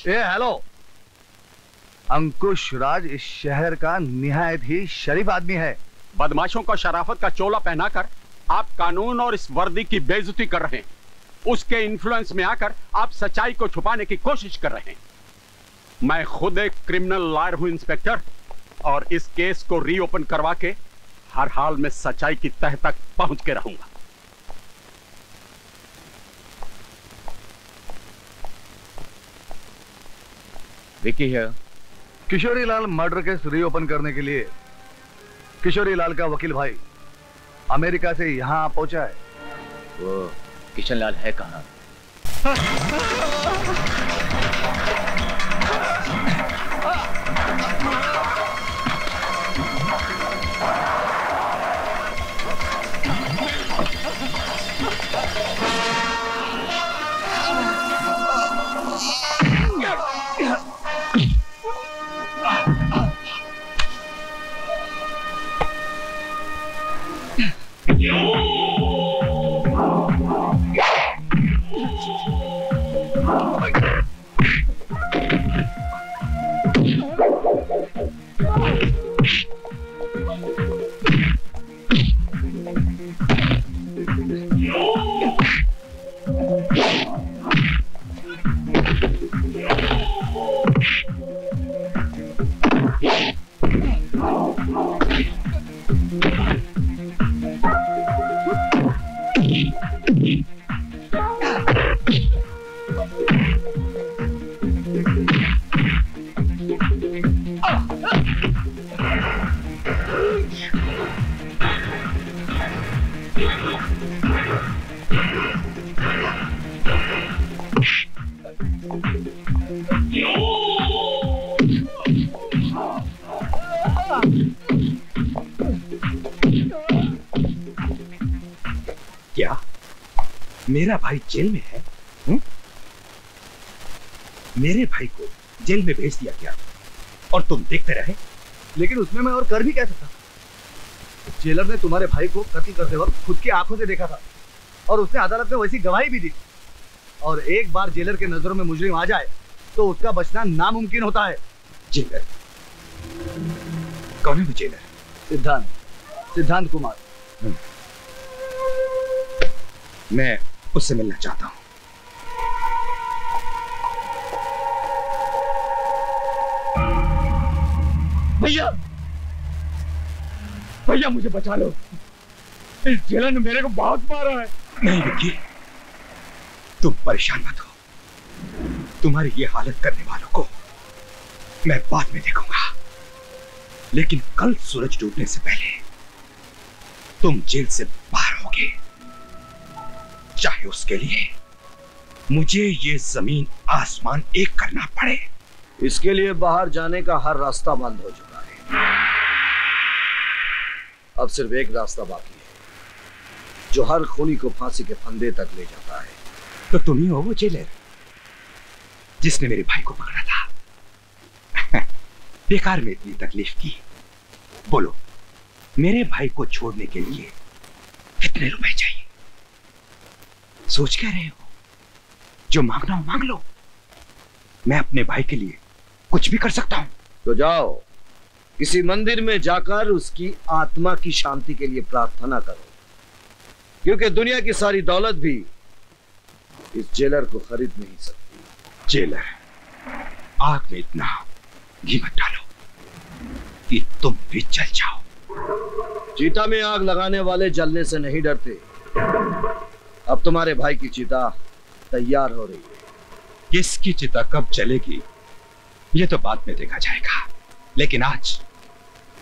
Hello, अंकुश राज इस शहर का निहायत ही शरीफ आदमी है। बदमाशों को शराफत का चोला पहनाकर आप कानून और इस वर्दी की बेइज्जती कर रहे हैं। उसके इन्फ्लुएंस में आकर आप सच्चाई को छुपाने की कोशिश कर रहे हैं। मैं खुद एक क्रिमिनल लॉयर हूं इंस्पेक्टर, और इस केस को रीओपन करवा के हर हाल में सच्चाई की तह तक पहुंच के रहूंगा। विकी है। Kishori Lal murder case reopen करने के लिए किशोरी लाल का वकील भाई अमेरिका से यहां पहुंचा है। वो किशन लाल है कहाँ? क्या मेरा भाई जेल में है? मेरे भाई को जेल में भेज दिया क्या और तुम देखते रहे? लेकिन उसमें मैं और कर भी क्या सकता? जेलर ने तुम्हारे भाई को कत्ल करते वक्त खुद की आंखों से देखा था और उसने अदालत में वैसी गवाही भी दी। और एक बार जेलर के नजरों में मुजरिम आ जाए तो उसका बचना नामुमकिन होता है। जेलर? कौन है वो जेलर? सिद्धांत कुमार। मैं उससे मिलना चाहता हूं। भैया, भैया मुझे बचा लो, इस जेलर ने मेरे को बहुत मारा है। नहीं विक्की, तुम परेशान मत हो। तुम्हारी ये हालत करने वालों को मैं बाद में देखूंगा, लेकिन कल सूरज डूबने से पहले तुम जेल से बाहर होगे, चाहे उसके लिए मुझे ये जमीन आसमान एक करना पड़े। इसके लिए बाहर जाने का हर रास्ता बंद हो चुका है। अब सिर्फ एक रास्ता बाकी है जो हर खूनी को फांसी के फंदे तक ले जाता है। तो तुम ही हो वो जेलर जिसने मेरे भाई को पकड़ा था। बेकार में इतनी तकलीफ की। बोलो, मेरे भाई को छोड़ने के लिए कितने रुपए चाहिए? सोच क्या रहे हो? जो मांगना हो मांग लो। मैं अपने भाई के लिए कुछ भी कर सकता हूं। तो जाओ, किसी मंदिर में जाकर उसकी आत्मा की शांति के लिए प्रार्थना करो, क्योंकि दुनिया की सारी दौलत भी इस जेलर को खरीद नहीं सकती। जेलर, आग में इतना घी मत डालो कि तुम भी जल जाओ। चीता में आग लगाने वाले जलने से नहीं डरते। अब तुम्हारे भाई की चिता तैयार हो रही है। किसकी चिता कब जलेगी ये तो बाद में देखा जाएगा, लेकिन आज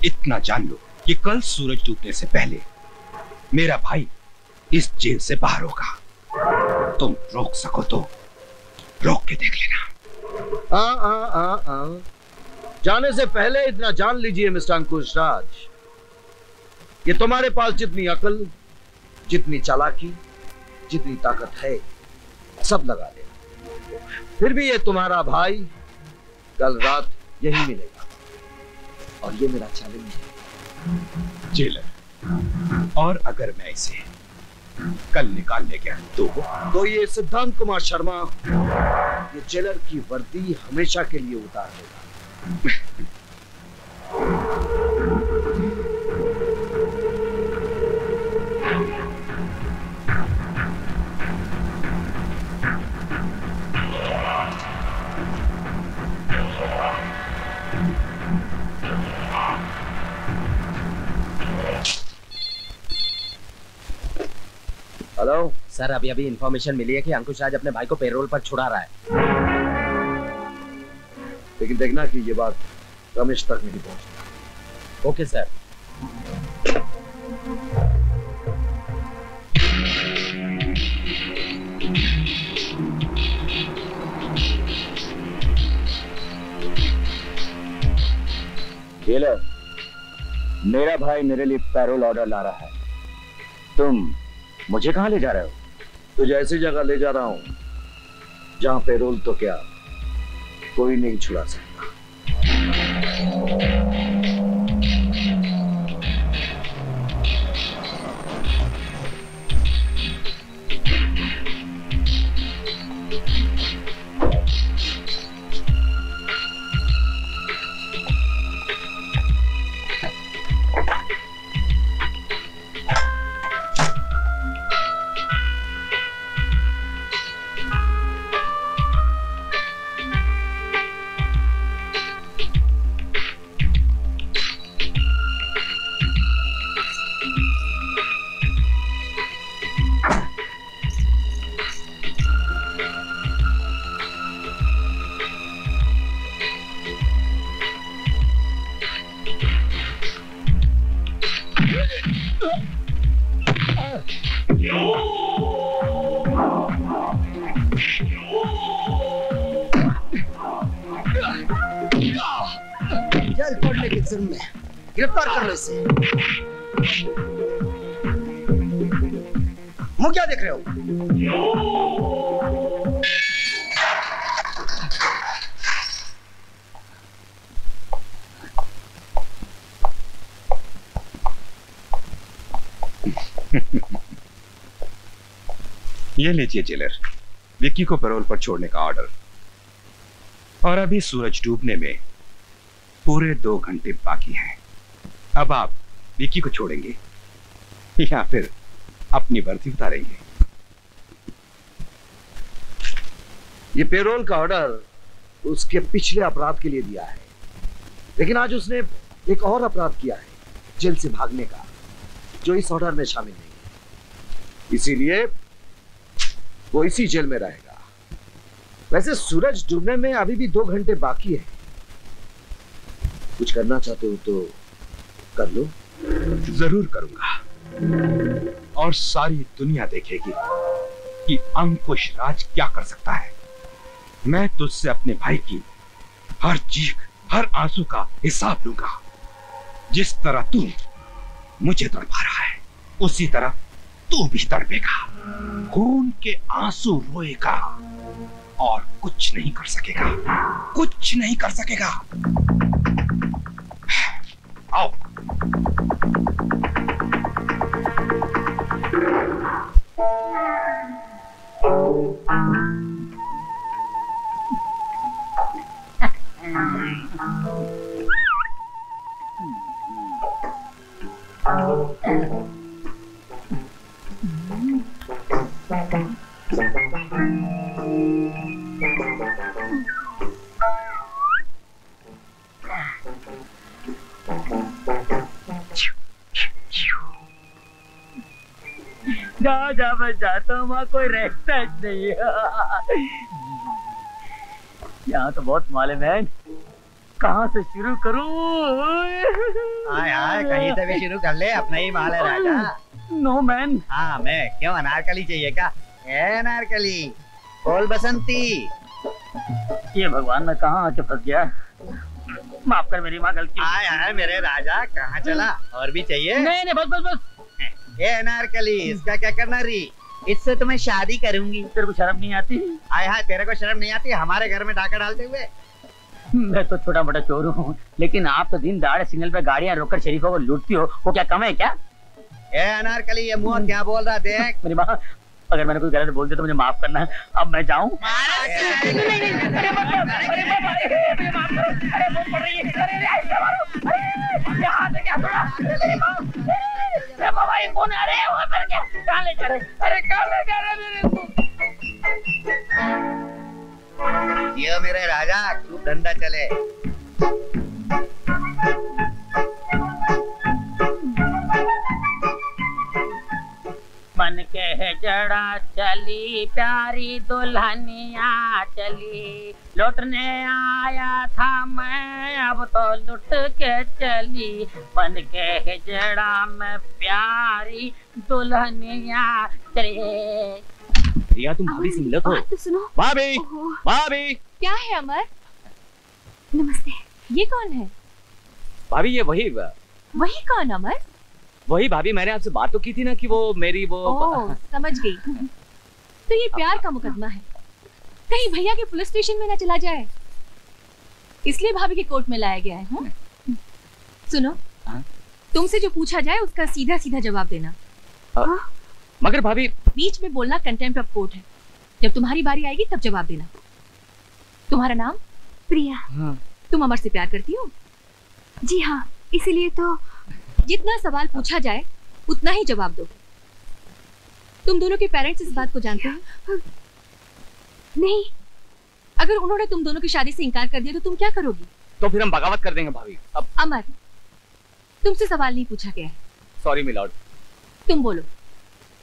इतना जान लो कि कल सूरज डूबने से पहले मेरा भाई इस जेल से बाहर होगा। तुम रोक सको तो रोक के देख लेना। जाने से पहले इतना जान लीजिए मिस्टर अंकुश राज, कि तुम्हारे पास जितनी अकल, जितनी चालाकी, जितनी ताकत है, सब लगा लेना, फिर भी ये तुम्हारा भाई कल रात यही मिलेगा। और ये मेरा चैलेंज है। जेलर, और अगर मैं इसे कल निकालने गया तो ये सिद्धांत कुमार शर्मा ये जेलर की वर्दी हमेशा के लिए उतार देगा। हेलो सर, अभी इंफॉर्मेशन मिली है कि अंकुश राज अपने भाई को पेरोल पर छुड़ा रहा है। लेकिन देखना कि ये बात रमेश तक नहीं पहुंची। Okay sir. जेलर, मेरा भाई मेरे लिए पैरोल ऑर्डर ला रहा है। तुम मुझे कहां ले जा रहे हो? तुझे ऐसी जगह ले जा रहा हूं जहां पेरोल तो क्या कोई नहीं छुड़ा सकता। जल पड़ने के जुर्म में गिरफ्तार कर लो इसे। मुंह क्या देख रहे हो? ये लीजिए जेलर, विक्की को पैरोल पर छोड़ने का ऑर्डर। और अभी सूरज डूबने में पूरे 2 घंटे बाकी हैं। अब आप विक्की को छोड़ेंगे या फिर अपनी वर्दी उतारेंगे? ये पेरोल का ऑर्डर उसके पिछले अपराध के लिए दिया है, लेकिन आज उसने एक और अपराध किया है, जेल से भागने का, जो इस ऑर्डर में शामिल नहीं है। इसीलिए वो इसी जेल में रहेगा। वैसे सूरज डूबने में अभी भी 2 घंटे बाकी है। कुछ करना चाहते हो तो कर लो। जरूर करूंगा, और सारी दुनिया देखेगी कि अंकुश राज क्या कर सकता है। मैं तुझसे अपने भाई की हर चीख, हर आंसू का हिसाब लूंगा। जिस तरह तू मुझे तड़पा रहा है, उसी तरह तू भी तड़पेगा, खून के आंसू रोएगा और कुछ नहीं कर सकेगा, कुछ नहीं कर सकेगा। आओ। जहाँ जहाँ मैं जाता हूँ वहाँ कोई रहता नहीं है। यहाँ तो बहुत मालूम है, कहाँ से शुरू करूँ? आय आय, कहीं से भी शुरू कर ले, अपना ही माल है राजा। No man. हाँ मैं क्यों, अनारकली चाहिए क्या? ए अनारकली, बोल बसंती। ये भगवान, मैं कहाँ आके फंस गया। माफ कर, मेरी माँ गलती। आय आय मेरे राजा, कहाँ चला? और भी चाहिए? नहीं नहीं, बस बस बस। ए अनारकली, इसका क्या करना री? इससे तुम्हें शादी करूंगी। तेरे को शर्म नहीं आती? आय हाय, तेरे को शर्म नहीं आती हमारे घर में डाका डालते हुए? मैं तो छोटा मोटा चोर हूँ, लेकिन आप तो दिन दहाड़े सिग्नल पे गाड़ियाँ रोककर शरीफों को लूटती हो। वो क्या कम है क्या? ए अनारकली, ये मुंह क्या बोल रहा देख। मेरी माँ, अगर मैंने कुछ गलत बोल दिया तो मुझे माफ करना। अब मैं जाऊँ? ये मेरे राजा, खूब धंधा चले। मन के है जड़ा चली प्यारी दुल्हनिया चली, लौटने आया था मैं अब तो लुट के चली। मन के है जड़ा में प्यारी दुल्हनिया चली। रिया, तुम भाभी से मिलो तो सुनो। भाभी, भाभी। क्या है अमर? नमस्ते। ये कौन है? भाभी ये वही कौन अमर? वही भाभी, मैंने आपसे बात तो की थी ना कि वो मेरी वो। ओह, समझ गई। तो ये प्यार का मुकदमा है, कहीं भैया के पुलिस स्टेशन में ना चला जाए, इसलिए भाभी के कोर्ट में लाया गया है। सुनो, तुमसे जो पूछा जाए उसका सीधा सीधा जवाब देना। मगर भाभी, बीच में बोलना कंटेम्प्ट ऑफ कोर्ट है। जब तुम्हारी बारी आएगी तब जवाब देना। तुम्हारा नाम? प्रिया। तुम अमर से प्यार करती हो? जी हाँ, इसीलिए तो जितना सवाल पूछा जाए उतना ही जवाब दो। तुम दोनों के पेरेंट्स इस बात को जानते हैं? नहीं। अगर उन्होंने तुम दोनों की शादी से इनकार कर दिया तो तुम क्या करोगी? तो फिर हम बगावत कर देंगे भाभी। अब अमर, तुमसे सवाल नहीं पूछा गया है। Sorry milord. तुम बोलो।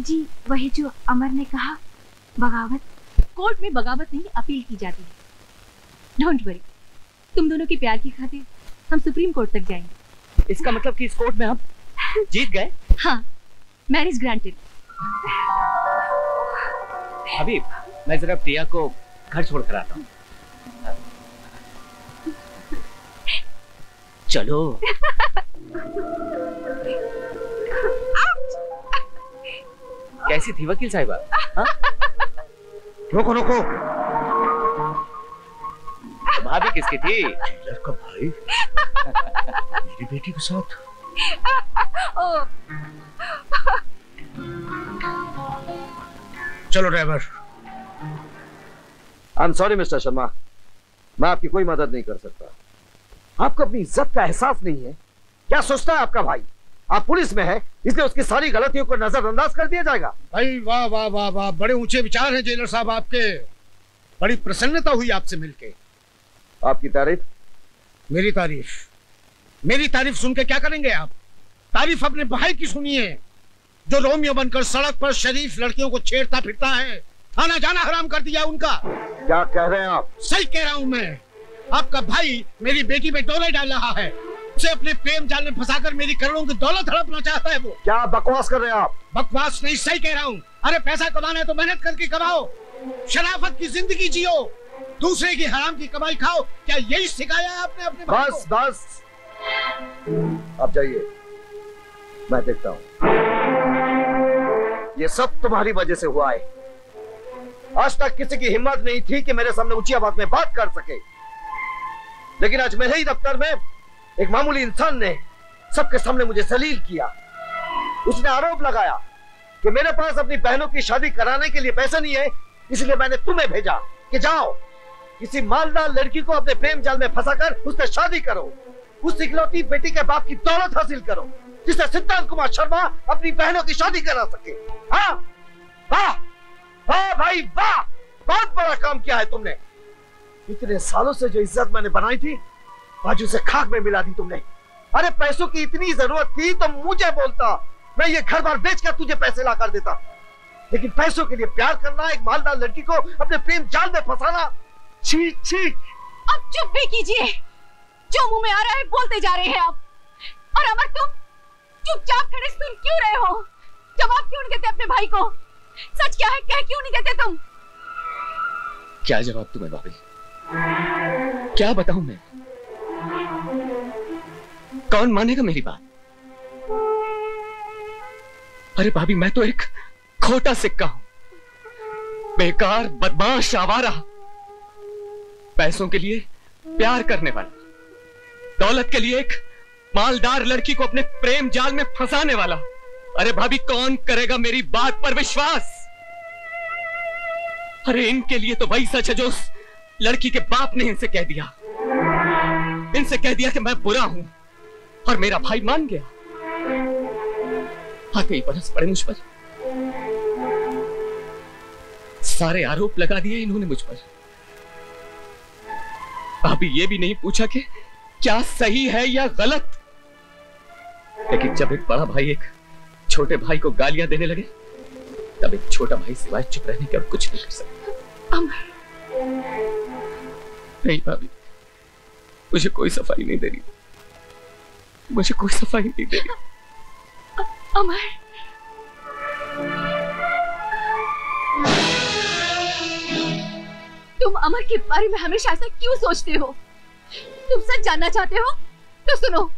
जी वही जो अमर ने कहा, बगावत। कोर्ट में बगावत नहीं, अपील की जाती है। डोंट वरी, तुम दोनों के प्यार की खातिर हम सुप्रीम कोर्ट तक जाएंगे। इसका मतलब कि इस कोर्ट में हम जीत गए? हाँ, मैरिज ग्रांटेड। भाभी, मैं जरा प्रिया को घर छोड़ कर आता हूँ। चलो। कैसी थी वकील साहिबा? रोको रोको। भाभी किसकी थी? जेलर का भाई मेरी बेटी के साथ। चलो driver. I am sorry mister Sharma, मैं आपकी कोई मदद नहीं कर सकता। आपको अपनी इज्जत का एहसास नहीं है। क्या सोचता है आपका भाई? आप पुलिस में है इसलिए उसकी सारी गलतियों को नजरअंदाज कर दिया जाएगा? भाई वाह वाह वाह वाह, बड़े ऊंचे विचार हैं जेलर साहब आपके। बड़ी प्रसन्नता हुई आपसे मिलके। आपकी तारीफ? मेरी तारीफ सुन के क्या करेंगे आप? तारीफ अपने भाई की सुनिए, जो रोमियो बनकर सड़क पर शरीफ लड़कियों को छेड़ता फिरता है। आना जाना हराम कर दिया उनका। क्या कह रहे हैं आप? सही कह रहा हूं मैं। आपका भाई मेरी बेटी पे डोले डाल रहा है, उसे अपने प्रेम जाल में फंसाकर मेरी करोड़ों की दौलत हड़पना चाहता है वो। क्या बकवास कर रहे हैं आप? बकवास नहीं, सही कह रहा हूँ। अरे पैसा कमाना है तो मेहनत करके कमाओ, शराफत की जिंदगी जियो, दूसरे की हराम की कमाई खाओ। क्या यही सिखाया है आपने अपने भाई को? बस आप जाइए, मैं देखता हूं। ये सब तुम्हारी वजह से हुआ है। आज तक किसी की हिम्मत नहीं थी कि मेरे सामने ऊंची आवाज में बात कर सके, लेकिन आज मेरे ही दफ्तर में एक मामूली इंसान ने सबके सामने मुझे जलील किया। उसने आरोप लगाया कि मेरे पास अपनी बहनों की शादी कराने के लिए पैसा नहीं है, इसलिए मैंने तुम्हें भेजा कि जाओ किसी मालदार लड़की को अपने प्रेम जाल में फंसाकर उससे शादी करो, उस इकलौती बेटी के बाप की दौलत हासिल करो, जिससे सिद्धांत कुमार शर्मा अपनी बहनों की शादी करा सके। हाँ वाह वाह भाई वाह, बहुत बड़ा काम किया है तुमने। इतने सालों से जो इज्जत मैंने बनाई थी आज उसे खाक में मिला दी तुमने। अरे पैसों की इतनी जरूरत थी तो मुझे बोलता, मैं ये घर बार बेचकर तुझे पैसे ला कर देता, लेकिन पैसों के लिए प्यार करना, एक मालदार लड़की को अपने प्रेम जाल में फंसाना, छी छी। अब चुप भी कीजिए, जो मुंह में आ रहा है बोलते जा रहे हैं आप। और अमर, तुम चुपचाप खड़े सुन क्यों रहे हो? जवाब क्यों नहीं देते अपने भाई को? सच क्या है कह क्यों नहीं देते तुम? क्या जवाब तुम्हें भाभी? क्या बताऊं मैं? कौन मानेगा मेरी बात? अरे भाभी, मैं तो एक खोटा सिक्का हूं, बेकार, बदमाश, आवारा, पैसों के लिए प्यार करने वाला, दौलत के लिए एक मालदार लड़की को अपने प्रेम जाल में फंसाने वाला। अरे भाभी, कौन करेगा मेरी बात पर विश्वास? अरे इनके लिए तो वही सच है जो उस लड़की के बाप ने इनसे कह दिया। इनसे कह दिया कि मैं बुरा हूं, और मेरा भाई मान गया। आते ही बरस पड़े मुझ पर, सारे आरोप लगा दिए इन्होंने मुझ पर। अभी ये भी नहीं पूछा कि क्या सही है या गलत। लेकिन जब एक बड़ा भाई एक छोटे भाई को गालियां देने लगे, तब एक छोटा भाई सिवाय चुप रहने के और कुछ नहीं कर सकता। नहीं भाभी, मुझे कोई सफाई नहीं दे रही, मुझे कोई सफाई नहीं दे रही। अमर, तुम अमर के बारे में हमेशा ऐसा क्यों सोचते हो? तुम सच जानना चाहते हो? तो सुनो,